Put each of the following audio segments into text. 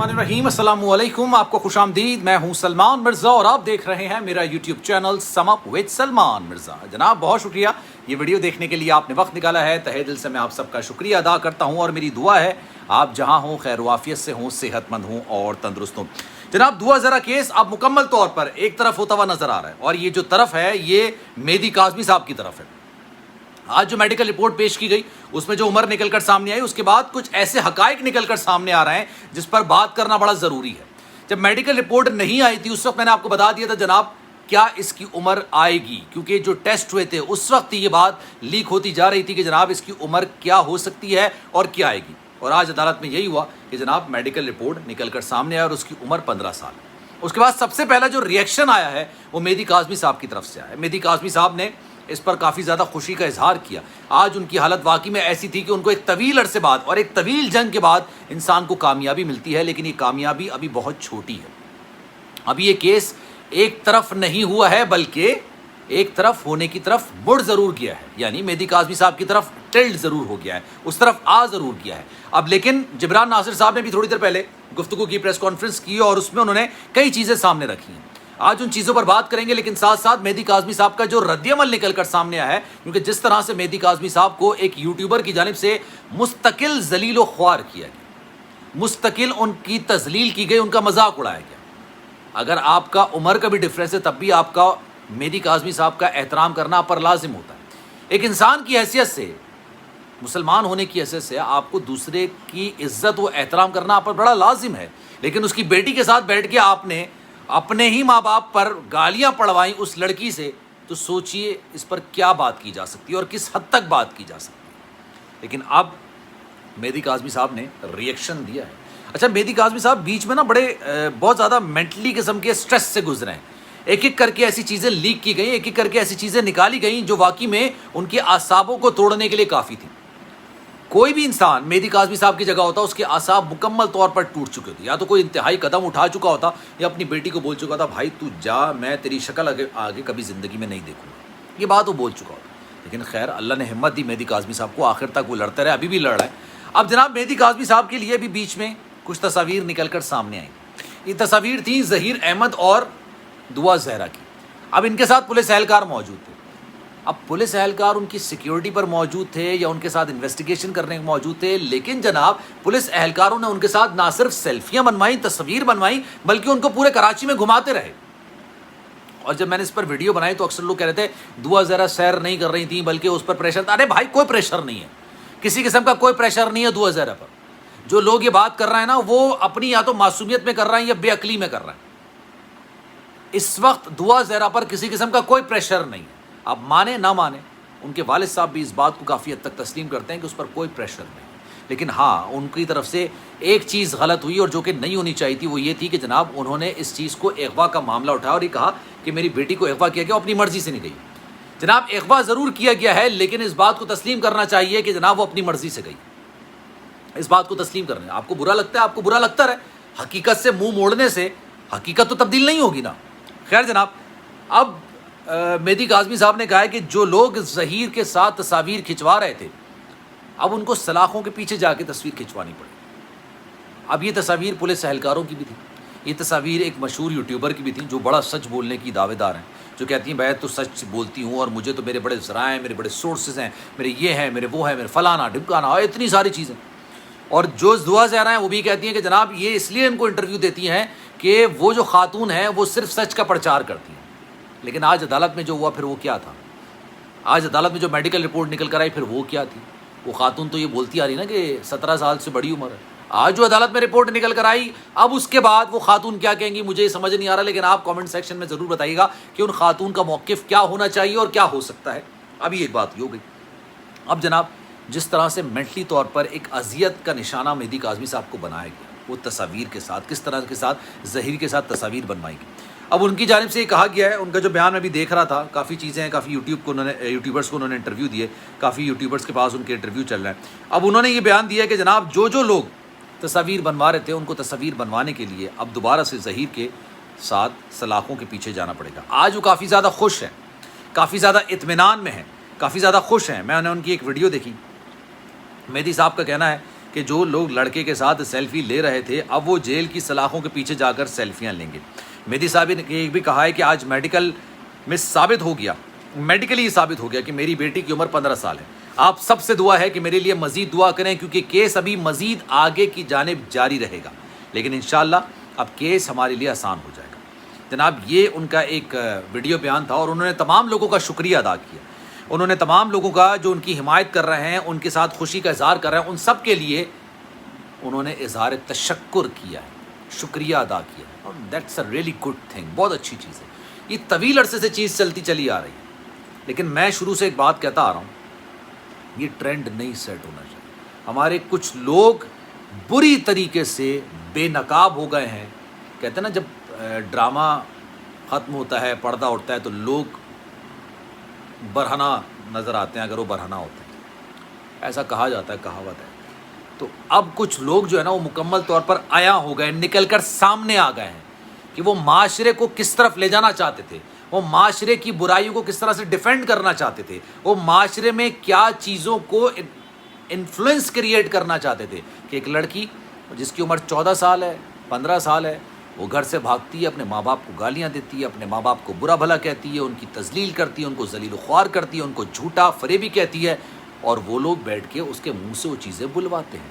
बिस्मिल्लाहिर्रहमानिर्रहीम। अस्सलाम वालेकुम। आपको खुशामदीद। मैं हूं सलमान मिर्ज़ा और आप देख रहे हैं मेरा YouTube channel sum up with Salman Mirza. जनाब बहुत शुक्रिया ये वीडियो देखने के लिए, आपने वक्त निकाला है। तहे दिल से मैं आप सबका शुक्रिया अदा करता हूं और मेरी दुआ है आप जहां हों खैर वाफियत से हों, सेहतमंद हों और तंदुरुस्त हों। जनाब दुआ ज़रा केस अब मुकम्मल तौर पर एक तरफ होता हुआ नज़र आ रहा है और ये जो तरफ है ये मेहदी काज़मी साहब की तरफ है। आज जो मेडिकल रिपोर्ट पेश की गई उसमें जो उम्र निकलकर सामने आई, उसके बाद कुछ ऐसे हकाइक निकलकर सामने आ रहे हैं जिस पर बात करना बड़ा ज़रूरी है। जब मेडिकल रिपोर्ट नहीं आई थी उस वक्त मैंने आपको बता दिया था जनाब क्या इसकी उम्र आएगी, क्योंकि जो टेस्ट हुए थे उस वक्त ये बात लीक होती जा रही थी कि जनाब इसकी उम्र क्या हो सकती है और क्या आएगी। और आज अदालत में यही हुआ कि जनाब मेडिकल रिपोर्ट निकलकर सामने आया और उसकी उम्र 15 साल। उसके बाद सबसे पहला जो रिएक्शन आया है वो मेहदी काज़मी साहब की तरफ से आया है। मेहदी काज़मी साहब ने इस पर काफ़ी ज़्यादा खुशी का इजहार किया। आज उनकी हालत वाकई में ऐसी थी कि उनको एक तवील अरसे बाद और एक तवील जंग के बाद इंसान को कामयाबी मिलती है, लेकिन ये कामयाबी अभी बहुत छोटी है। अभी ये केस एक तरफ नहीं हुआ है बल्कि एक तरफ होने की तरफ मुड़ ज़रूर गया है, यानी मेहदी काज़मी साहब की तरफ टिल्ड ज़रूर हो गया है, उस तरफ आ ज़रूर गया है। अब लेकिन जिब्रान नासिर साहब ने भी थोड़ी देर पहले गुफ्तगू की, प्रेस कॉन्फ्रेंस की और उसमें उन्होंने कई चीज़ें सामने रखी हैं। आज उन चीज़ों पर बात करेंगे, लेकिन साथ साथ मेहदी काज़मी साहब का जो रद्दअमल निकल कर सामने आया है, क्योंकि जिस तरह से मेहदी काज़मी साहब को एक यूट्यूबर की जानिब से मुस्तकिल जलील व ख्वार किया गया, मुस्तकिल उनकी तजलील की गई, उनका मजाक उड़ाया गया। अगर आपका उम्र का भी डिफरेंस है तब भी आपका मेहदी काज़मी साहब का एहतराम करना आप पर लाजिम होता है। एक इंसान की हैसियत से, मुसलमान होने की हैसियत से आपको दूसरे की इज्जत व एहतराम करना आप पर बड़ा लाजिम है, लेकिन उसकी बेटी के साथ बैठ के आपने अपने ही माँ बाप पर गालियाँ पड़वाई उस लड़की से, तो सोचिए इस पर क्या बात की जा सकती है और किस हद तक बात की जा सकती है। लेकिन अब मेहदी काज़मी साहब ने रिएक्शन दिया है। अच्छा, मेहदी काज़मी साहब बीच में ना बहुत ज़्यादा मेंटली किस्म के स्ट्रेस से गुजरे हैं। एक एक करके ऐसी चीज़ें लीक की गई, एक एक करके ऐसी चीज़ें निकाली गई जो वाकई में उनके आसाबों को तोड़ने के लिए काफ़ी थी। कोई भी इंसान मेहदी काज़मी साहब की जगह होता, उसके आसाब मुकम्मल तौर पर टूट चुके होते। या तो कोई इंतहाई कदम उठा चुका होता या अपनी बेटी को बोल चुका था भाई तू जा, मैं तेरी शक्ल आगे कभी ज़िंदगी में नहीं देखूँगा, ये बात वो बोल चुका होता। लेकिन खैर अल्लाह ने हिम्मत दी मेहदी काज़मी साहब को, आखिर तक वो लड़ते रहे, अभी भी लड़ रहा है। अब जनाब मेहदी काज़मी साहब के लिए भी बीच में कुछ तस्वीर निकल कर सामने आई। ये तस्वीर थी ज़हीर अहमद और दुआ ज़हरा की। अब इनके साथ पुलिस एहलकार मौजूद थे। अब पुलिस एहलकार उनकी सिक्योरिटी पर मौजूद थे या उनके साथ इन्वेस्टिगेशन करने में मौजूद थे, लेकिन जनाब पुलिस एहलकारों ने उनके साथ ना सिर्फ सेल्फियां बनवाई, तस्वीर बनवाई, बल्कि उनको पूरे कराची में घुमाते रहे। और जब मैंने इस पर वीडियो बनाई तो अक्सर लोग कह रहे थे दुआ ज़रा सैर नहीं कर रही थी बल्कि उस पर प्रेशर था। अरे भाई कोई प्रेशर नहीं है, किसी किस्म का कोई प्रेशर नहीं है दुआ ज़रा पर। जो लोग ये बात कर रहे हैं ना वो अपनी या तो मासूमियत में कर रहे हैं या बेअक्ली में कर रहे हैं। इस वक्त दुआ ज़हरा पर किसी किस्म का कोई प्रेशर नहीं है। अब माने ना माने, उनके वालिद साहब भी इस बात को काफ़ी हद तक तस्लीम करते हैं कि उस पर कोई प्रेशर नहीं। लेकिन हाँ, उनकी तरफ से एक चीज़ गलत हुई और जो कि नहीं होनी चाहिए थी, वो ये थी कि जनाब उन्होंने इस चीज़ को अगवा का मामला उठाया और ये कहा कि मेरी बेटी को अगवा किया गया, अपनी मर्ज़ी से नहीं गई। जनाब अगवा ज़रूर किया गया है, लेकिन इस बात को तस्लीम करना चाहिए कि जनाब वो अपनी मर्ज़ी से गई। इस बात को तस्लीम करना, आपको बुरा लगता है, आपको बुरा लगता रहे। हकीकत से मुँह मोड़ने से हकीकत तो तब्दील नहीं होगी ना। खैर जनाब, अब मेहदी काज़मी साहब ने कहा है कि जो लोग ज़हीर के साथ तस्वीर खिंचवा रहे थे अब उनको सलाखों के पीछे जाके तस्वीर खिंचवानी पड़ी। अब ये तस्वीर पुलिस एहलकारों की भी थी, ये तस्वीर एक मशहूर यूट्यूबर की भी थी जो बड़ा सच बोलने की दावेदार हैं, जो कहती हैं मैं तो सच बोलती हूँ और मुझे तो मेरे बड़े ज़राए हैं, मेरे बड़े सोर्सेज हैं, मेरे ये हैं, मेरे वो हैं, मेरे फलाना ढिमकाना और इतनी सारी चीज़ें। और जो दुआ ज़हरा हैं वो भी कहती हैं कि जनाब ये इसलिए इनको इंटरव्यू देती हैं कि वो जो खातून है वो सिर्फ सच का प्रचार करती हैं। लेकिन आज अदालत में जो हुआ फिर वो क्या था? आज अदालत में जो मेडिकल रिपोर्ट निकल कर आई फिर वो क्या थी? वो खातून तो ये बोलती आ रही ना कि 17 साल से बड़ी उम्र है। आज जो अदालत में रिपोर्ट निकल कर आई, अब उसके बाद वो खातून क्या कहेंगी मुझे समझ नहीं आ रहा, लेकिन आप कमेंट सेक्शन में ज़रूर बताइएगा कि उन खातून का मौक़िफ़ क्या होना चाहिए और क्या हो सकता है। अभी एक बात हो गई। अब जनाब जिस तरह से मेंटली तौर पर एक अजियत का निशाना मेहदी काज़मी साहब को बनाया गया, वो तस्वीर के साथ किस तरह के साथ ज़हीर के साथ तस्वीर बनवाई गई। अब उनकी जानिब से ये कहा गया है, उनका जो बयान मैं भी देख रहा था, काफ़ी चीज़ें हैं, काफ़ी यूट्यूबर्स को उन्होंने इंटरव्यू दिए, काफ़ी यूट्यूबर्स के पास उनके इंटरव्यू चल रहे हैं। अब उन्होंने ये बयान दिया है कि जनाब जो लोग तस्वीर बनवा रहे थे उनको तस्वीर बनवाने के लिए अब दोबारा से ज़हीर के साथ सलाखों के पीछे जाना पड़ेगा। आज वो काफ़ी ज़्यादा खुश हैं, काफ़ी ज़्यादा इत्मीनान में हैं, काफ़ी ज़्यादा खुश हैं। मैंने उनकी एक वीडियो देखी, मेहदी साहब का कहना है کہ جو لوگ لڑکے کے ساتھ سیلفی لے رہے تھے اب وہ جیل کی سلاخوں کے پیچھے جا کر سیلفیاں لیں گے۔ مہدی صاحب نے یہ بھی کہا ہے کہ آج میڈیکلی یہ ثابت ہو گیا کہ میری بیٹی کی عمر 15 سال ہے۔ آپ سب سے دعا ہے کہ میرے لیے مزید دعا کریں کیونکہ کیس ابھی مزید آگے کی جانب جاری رہے گا، لیکن انشاءاللہ اب کیس ہمارے لیے آسان ہو جائے گا۔ جناب یہ ان کا ایک ویڈیو بیان تھا اور انہوں نے تمام لوگوں کا شکریہ ادا کیا۔ انہوں نے تمام لوگوں کا جو ان کی حمایت کر رہے ہیں، ان کے ساتھ خوشی کا اظہار کر رہے ہیں، ان سب کے لیے انہوں نے اظہار تشکر کیا ہے، شکریہ ادا کیا، اور that's a really good thing, بہت اچھی چیز ہے۔ یہ طویل عرصے سے چیز چلتی چلی آ رہی ہے، لیکن میں شروع سے ایک بات کہتا آ رہا ہوں، یہ ٹرینڈ نہیں سیٹ ہونا چاہیے۔ ہمارے کچھ لوگ بری طریقے سے بے نقاب ہو گئے ہیں۔ کہتے ہیں نا جب ڈرامہ ختم ہوتا ہے، پردہ اٹھتا ہے تو لوگ برہنہ نظر آتے ہیں، اگر وہ برہنہ ہوتے ہیں، ایسا کہا جاتا ہے، کہاوت ہے۔ تو اب کچھ لوگ جو ہے نا وہ مکمل طور پر عیاں ہو گئے، نکل کر سامنے آ گئے ہیں کہ وہ معاشرے کو کس طرف لے جانا چاہتے تھے، وہ معاشرے کی برائیوں کو کس طرح سے ڈیفینڈ کرنا چاہتے تھے، وہ معاشرے میں کیا چیزوں کو انفلوئنس کریٹ کرنا چاہتے تھے کہ ایک لڑکی جس کی عمر 14 سال ہے، 15 سال ہے، وہ گھر سے بھاگتی ہے، اپنے ماں باپ کو گالیاں دیتی ہے، اپنے ماں باپ کو برا بھلا کہتی ہے، ان کی تذلیل کرتی ہے، ان کو ذلیل و خوار کرتی ہے، ان کو جھوٹا فریبی کہتی ہے، اور وہ لوگ بیٹھ کے اس کے منہ سے وہ چیزیں بلواتے ہیں،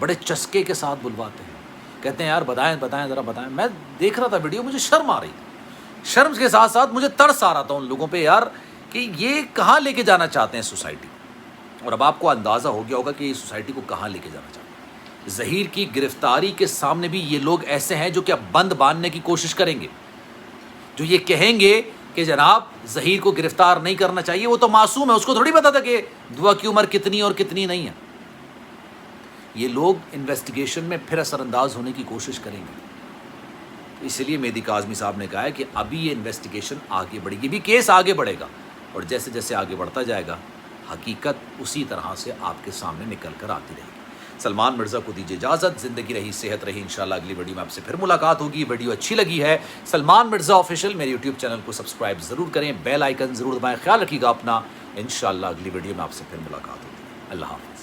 بڑے چسکے کے ساتھ بلواتے ہیں، کہتے ہیں یار بتائیں ذرا بتائیں۔ میں دیکھ رہا تھا ویڈیو، مجھے شرم آ رہی تھی، شرم کے ساتھ ساتھ مجھے ترس آ رہا تھا ان لوگوں پہ یار کہ یہ کہاں لے کے جانا چاہتے ہیں سوسائٹی کو۔ اور اب آپ کو اندازہ ہو گیا ہوگا کہ یہ سوسائٹی کو کہاں لے کے جانا چاہتے ہیں۔ ظہیر کی گرفتاری کے سامنے بھی یہ لوگ ایسے ہیں جو کہ اب بند باندھنے کی کوشش کریں گے، جو یہ کہیں گے کہ جناب ظہیر کو گرفتار نہیں کرنا چاہیے، وہ تو معصوم ہے، اس کو تھوڑی پتا تھا کہ دعا کی عمر کتنی اور کتنی نہیں ہے۔ یہ لوگ انویسٹیگیشن میں پھر اثر انداز ہونے کی کوشش کریں گے، اس لیے مہدی کاظمی صاحب نے کہا ہے کہ ابھی یہ انویسٹیگیشن آگے بڑھے گی، بھی کیس آگے بڑھے گا، اور جیسے جیسے آگے بڑھتا جائے گا حقیقت اسی طرح سے آپ کے سامنے نکل کر آتی رہے گی۔ سلمان مرزا کو دیجیے اجازت، زندگی رہی صحت رہی، انشاءاللہ اگلی ویڈیو میں آپ سے پھر ملاقات ہوگی۔ ویڈیو اچھی لگی ہے سلمان مرزا آفیشیل میرے یوٹیوب چینل کو سبسکرائب ضرور کریں، بیل آئیکن ضرور دبائیں، خیال رکھیے گا اپنا، انشاءاللہ اگلی ویڈیو میں آپ سے پھر ملاقات ہوگی۔ اللہ حافظ۔